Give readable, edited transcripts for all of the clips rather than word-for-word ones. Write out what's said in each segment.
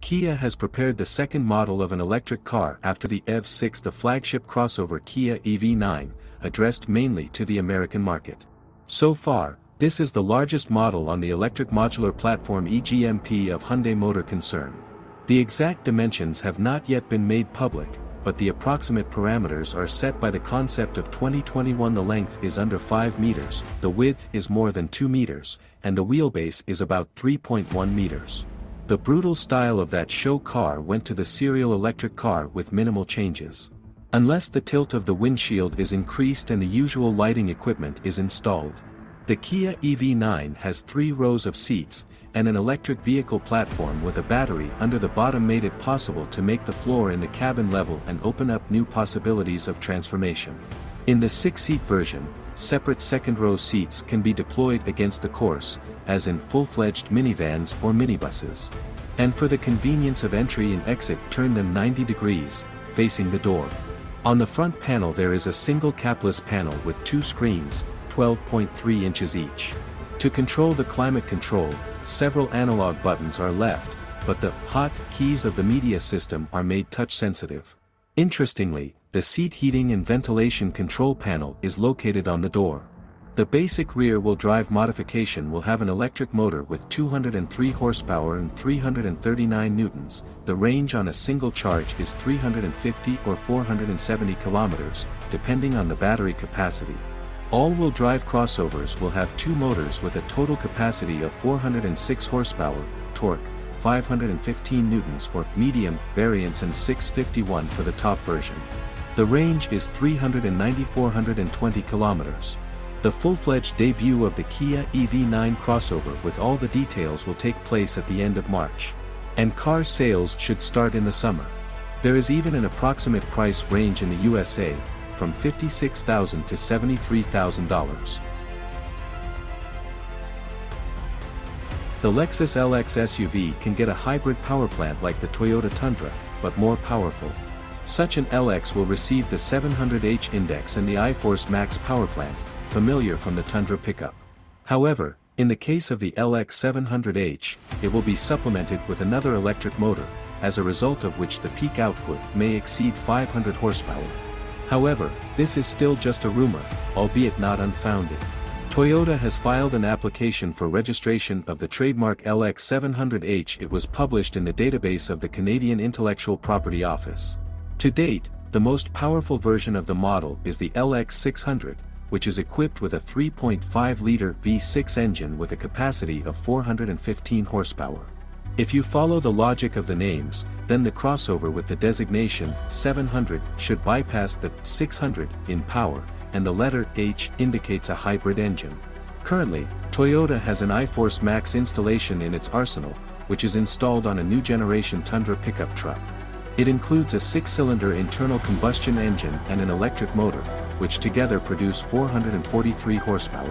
Kia has prepared the second model of an electric car after the EV6, the flagship crossover Kia EV9, addressed mainly to the American market. So far, this is the largest model on the electric modular platform E-GMP of Hyundai Motor concern. The exact dimensions have not yet been made public, but the approximate parameters are set by the concept of 2021. The length is under 5 meters, the width is more than 2 meters, and the wheelbase is about 3.1 meters. The brutal style of that show car went to the serial electric car with minimal changes. Unless the tilt of the windshield is increased and the usual lighting equipment is installed. The Kia EV9 has 3 rows of seats, and an electric vehicle platform with a battery under the bottom made it possible to make the floor in the cabin level and open up new possibilities of transformation. In the 6-seat version, separate second-row seats can be deployed against the course, as in full-fledged minivans or minibuses. And for the convenience of entry and exit, turn them 90 degrees, facing the door. On the front panel there is a single capless panel with 2 screens, 12.3 inches each. To control the climate control, several analog buttons are left, but the hot keys of the media system are made touch-sensitive. Interestingly, the seat heating and ventilation control panel is located on the door. The basic rear-wheel drive modification will have an electric motor with 203 horsepower and 339 newtons. The range on a single charge is 350 or 470 kilometers, depending on the battery capacity. All-wheel drive crossovers will have 2 motors with a total capacity of 406 horsepower, torque, 515 newtons for medium variants and 651 for the top version. The range is 390–420 kilometers. The full-fledged debut of the Kia EV9 crossover with all the details will take place at the end of March. And car sales should start in the summer. There is even an approximate price range in the USA, from $56,000 to $73,000. The Lexus LX SUV can get a hybrid powerplant like the Toyota Tundra, but more powerful. Such an LX will receive the 700H index and the iForce Max powerplant, familiar from the Tundra pickup. However, in the case of the LX 700H, it will be supplemented with another electric motor, as a result of which the peak output may exceed 500 horsepower. However, this is still just a rumor, albeit not unfounded. Toyota has filed an application for registration of the trademark LX 700H. It was published in the database of the Canadian Intellectual Property Office. To date, the most powerful version of the model is the LX 600, which is equipped with a 3.5-liter V6 engine with a capacity of 415 horsepower. If you follow the logic of the names, then the crossover with the designation 700 should bypass the 600 in power, and the letter H indicates a hybrid engine. Currently, Toyota has an iForce Max installation in its arsenal, which is installed on a new generation Tundra pickup truck. It includes a 6-cylinder internal combustion engine and an electric motor, which together produce 443 horsepower.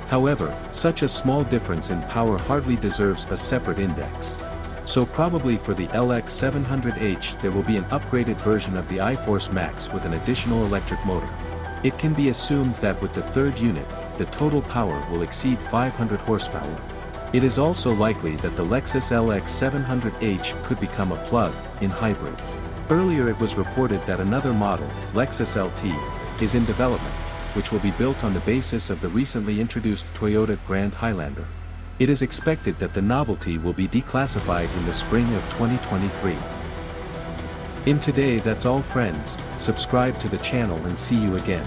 However, such a small difference in power hardly deserves a separate index. So probably for the LX 700H there will be an upgraded version of the iForce Max with an additional electric motor. It can be assumed that with the third unit, the total power will exceed 500 horsepower. It is also likely that the Lexus LX 700H could become a plug-in hybrid. Earlier it was reported that another model, Lexus LT, is in development, which will be built on the basis of the recently introduced Toyota Grand Highlander. It is expected that the novelty will be declassified in the spring of 2023. In today, that's all friends. Subscribe to the channel and see you again.